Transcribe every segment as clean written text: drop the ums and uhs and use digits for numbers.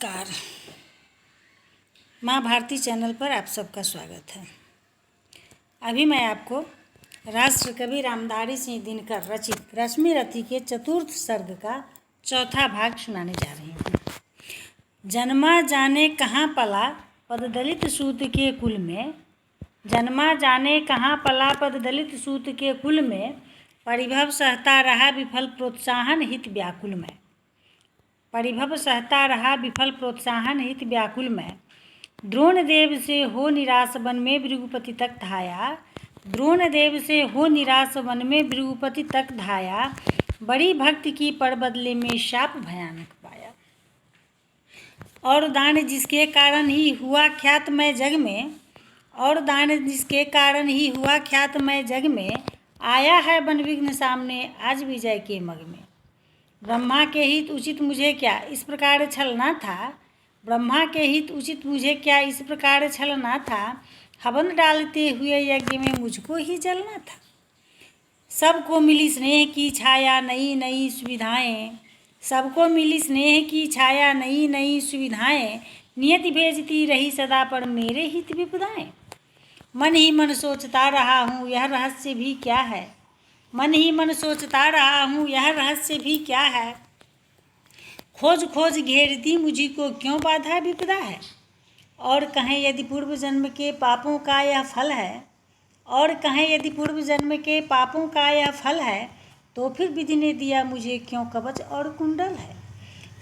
नमस्कार। माँ भारती चैनल पर आप सबका स्वागत है। अभी मैं आपको राष्ट्र कवि रामधारी सिंह दिनकर रचित रश्मि रथी के चतुर्थ सर्ग का चौथा भाग सुनाने जा रही हूँ। जन्मा जाने कहाँ पला पद दलित सूत के कुल में, जन्मा जाने कहाँ पला पद दलित सूत के कुल में, परिभव सहता रहा विफल प्रोत्साहन हित व्याकुल में, परिभव सहता रहा विफल प्रोत्साहन हित व्याकुल में। द्रोण देव से हो निराश वन में भृगुपति तक धाया, द्रोण देव से हो निराश वन में भृगुपति तक धाया, बड़ी भक्ति की पर बदले में शाप भयानक पाया। और दान जिसके कारण ही हुआ ख्यातमय जग में, और दान जिसके कारण ही हुआ ख्यातमय जग में, आया है बन विघ्न सामने आज विजय के मग में। ब्रह्मा के हित उचित मुझे क्या इस प्रकार छलना था, ब्रह्मा के हित उचित मुझे क्या इस प्रकार छलना था, हवन डालते हुए यज्ञ में मुझको ही जलना था। सबको मिली स्नेह की छाया नई नई सुविधाएं, सबको मिली स्नेह की छाया नई नई सुविधाएं, नियति भेजती रही सदा पर मेरे हित विपदाएं। मन ही मन सोचता रहा हूँ यह रहस्य भी क्या है, मन ही मन सोचता रहा हूँ यह रहस्य भी क्या है, खोज खोज घेरती मुझी को क्यों बाधा विपदा है। और कहें यदि पूर्व जन्म के पापों का यह फल है, और कहें यदि पूर्व जन्म के पापों का यह फल है, तो फिर विधि ने दिया मुझे क्यों कवच और कुंडल है।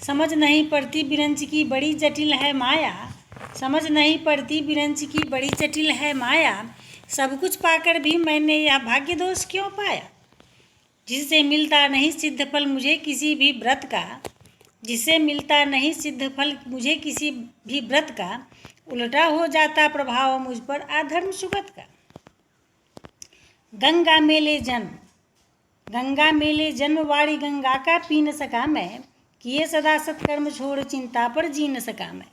समझ नहीं पड़ती विरंच की बड़ी जटिल है माया, समझ नहीं पड़ती विरंच की बड़ी जटिल है माया, सब कुछ पाकर भी मैंने यह भाग्य दोष क्यों पाया। जिससे मिलता नहीं सिद्ध फल मुझे किसी भी व्रत का, जिससे मिलता नहीं सिद्ध फल मुझे किसी भी व्रत का, उल्टा हो जाता प्रभाव मुझ पर अधर्म सुगत का। गंगा मेले जन्म, गंगा मेले जन्म वाड़ी गंगा का पी न सका मैं, किए सदा सत्कर्म छोड़ चिंता पर जी न सका मैं।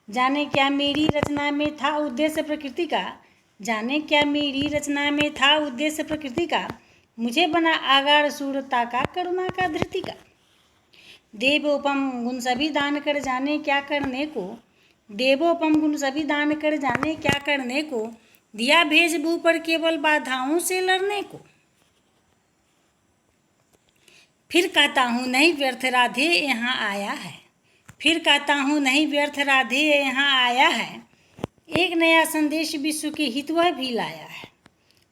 जाने क्या मेरी रचना में था उद्देश्य प्रकृति का, जाने क्या मेरी रचना में था उद्देश्य प्रकृति का, मुझे बना आगार सूरता का करुणा का धृति का। देवोपम गुण सभी दान कर जाने क्या करने को, देवोपम गुण सभी दान कर जाने क्या करने को, दिया भेज भू पर केवल बाधाओं से लड़ने को। फिर कहता हूँ नहीं व्यर्थ राधे यहाँ आया है, फिर कहता हूँ नहीं व्यर्थ राधे यहाँ आया है, एक नया संदेश विश्व के हित वह भी लाया है।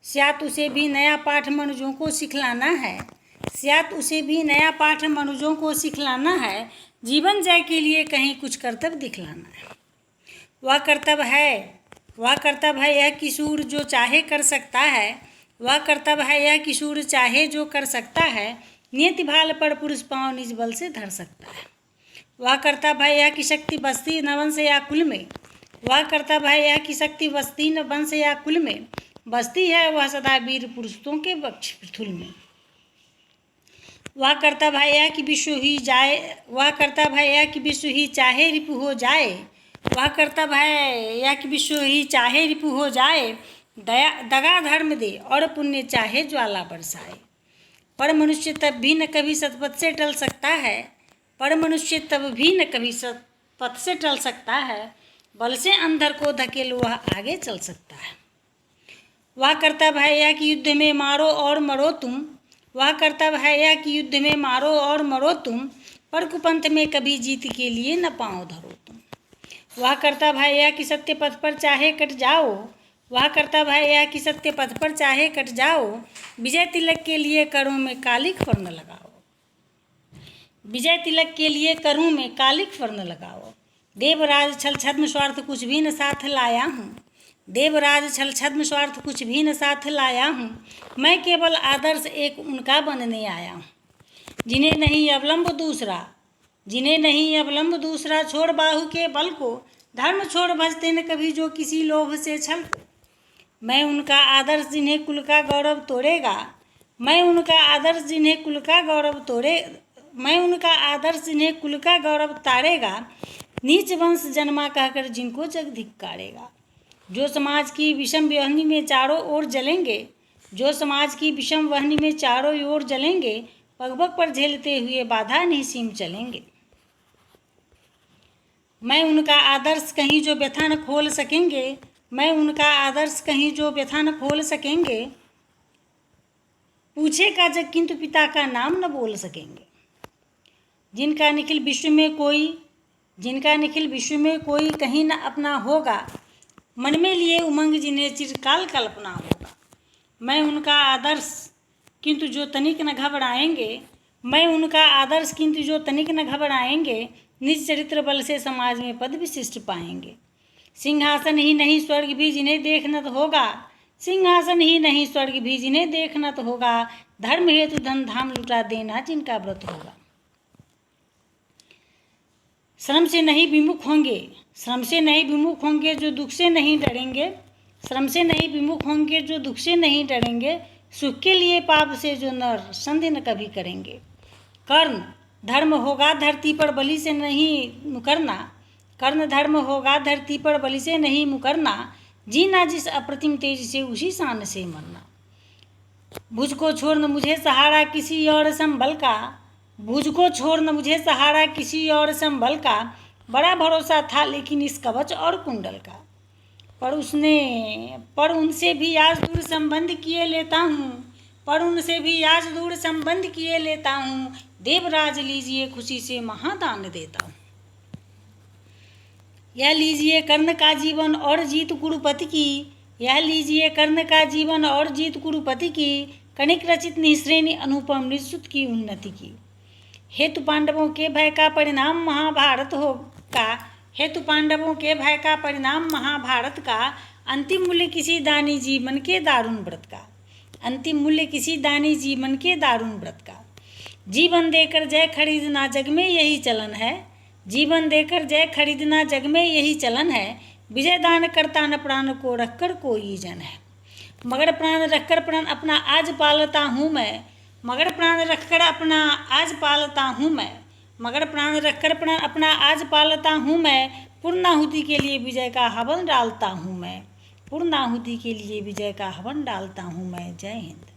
स्यात उसे भी नया पाठ मनुजों को सिखलाना है, स्यात उसे भी नया पाठ मनुजों को सिखलाना है, जीवन जय के लिए कहीं कुछ कर्तव्य दिखलाना है। वह कर्तव्य है यह किशोर जो चाहे कर सकता है, वह कर्तव्य है यह किशोर चाहे जो कर सकता है, नियति भाल पर पुरुष पाँव निज बल से धर सकता है। वह कर्तव्य है यह कि शक्ति बस्ती न वंश या कुल में, वह कर्तव्य है यह कि शक्ति बस्ती न वंश या कुल में, बस्ती है वह सदा वीर पुरुषों के वक्ष पृथुल में। वह कर्तव्य है यह कि विश्व ही जाए, वह कर्तव्य है यह कि विश्व ही चाहे रिपु हो जाए, वह कर्तव्य है यह कि विश्व ही चाहे रिपु हो जाए, दगा धर्म दे और पुण्य चाहे ज्वाला बरसाए। पर मनुष्य तब भी न कभी सतपथ से टल सकता है, पर मनुष्य तब भी न कभी सतपथ से टल सकता है, बल से अंधर को धकेल वह आगे चल सकता है। वह कर्तव्य है यह कि युद्ध में मारो और मरो तुम, वह कर्तव्य है यह कि युद्ध में मारो और मरो तुम, पर कुपंथ में कभी जीत के लिए न पाँव धरो तुम। वह कर्तव्य है यह कि सत्य पथ पर चाहे कट जाओ, वह कर्तव्य है यह कि सत्य पथ पर चाहे कट जाओ, विजय तिलक के लिए करों में कालिक फर्ण लगाओ, विजय तिलक के लिए करों में कालिक फर्ण लगाओ। देवराज छल छद्म स्वार्थ कुछ भी न साथ लाया हूँ, देवराज छल छद्म स्वार्थ कुछ भी न साथ लाया हूँ, मैं केवल आदर्श एक उनका बनने आया हूँ। जिन्हें नहीं अवलंब दूसरा, जिन्हें नहीं अवलंब दूसरा, छोड़ बाहु के बल को, धर्म छोड़ भजते न कभी जो किसी लोभ से छल को। मैं उनका आदर्श जिन्हें कुल का गौरव तोड़ेगा, मैं उनका आदर्श जिन्हें कुल का गौरव तोड़े, मैं उनका आदर्श जिन्हें कुल का गौरव ताड़ेगा, नीच वंश जन्मा कहकर जिनको जग धिक्कारेगा। जो समाज की विषम वहनी में चारों ओर जलेंगे, जो समाज की विषम वहनी में चारों ओर जलेंगे, पग पग पर झेलते हुए बाधा निसीम चलेंगे। मैं उनका आदर्श कहीं जो व्यथा न खोल सकेंगे, मैं उनका आदर्श कहीं जो व्यथा न खोल सकेंगे, पूछेगा जग किंतु पिता का नाम न बोल सकेंगे। जिनका निखिल विश्व में कोई कहीं न अपना होगा, मन में लिए उमंग जिन्हें चिरकाल कल्पना होगा। मैं उनका आदर्श किंतु जो तनिक न घबराएंगे, मैं उनका आदर्श किंतु जो तनिक न घबराएंगे, निज चरित्र बल से समाज में पद विशिष्ट पाएंगे। सिंहासन ही नहीं स्वर्ग भी जिन्हें देखना तो होगा, सिंहासन ही नहीं स्वर्ग भी जिन्हें देखना तो होगा, धर्म हेतु धन धाम लुटा देना जिनका व्रत होगा। श्रम से नहीं विमुख होंगे, श्रम से नहीं विमुख होंगे जो दुख से नहीं डरेंगे, श्रम से नहीं विमुख होंगे जो दुख से नहीं डरेंगे, सुख के लिए पाप से जो नर संधि न कभी करेंगे। कर्ण धर्म होगा धरती पर बलि से नहीं मुकरना, कर्ण धर्म होगा धरती पर बलि से नहीं मुकरना, जीना जिस अप्रतिम तेज से उसी शान से मरना। भुज को छोड़ न मुझे सहारा किसी और संभल का, भुज को छोड़ न मुझे सहारा किसी और संभल का, बड़ा भरोसा था लेकिन इस कवच और कुंडल का। पर उनसे भी आज दूर संबंध किए लेता हूँ, पर उनसे भी आज दूर संबंध किए लेता हूँ, देवराज लीजिए खुशी से महादान देता हूँ। यह लीजिए कर्ण का जीवन और जीत कुरुपति की, यह लीजिए कर्ण का जीवन और जीत कुरुपति की, कणिक रचित निःश्रेणी अनुपम निःसुत की उन्नति की। हेतु पांडवों के भय का परिणाम महाभारत होगा, हेतु पांडवों के भय का परिणाम महाभारत का, अंतिम मूल्य किसी दानी जीवन के दारुण व्रत का, अंतिम मूल्य किसी दानी जीवन के दारुण व्रत का। जीवन देकर जय खरीदना जग में यही चलन है, जीवन देकर जय खरीदना जग में यही चलन है, विजय दान करता न प्राण को रखकर कोई जन है। मगर प्राण रखकर प्राण अपना आज पालता हूँ मैं, मगर प्राण रखकर अपना आज पालता हूँ मैं, मगर प्राण रखकर प्राण अपना आज पालता हूँ मैं, पूर्णाहुति के लिए विजय का हवन डालता हूँ मैं, पूर्णाहुति के लिए विजय का हवन डालता हूँ मैं। जय हिंद।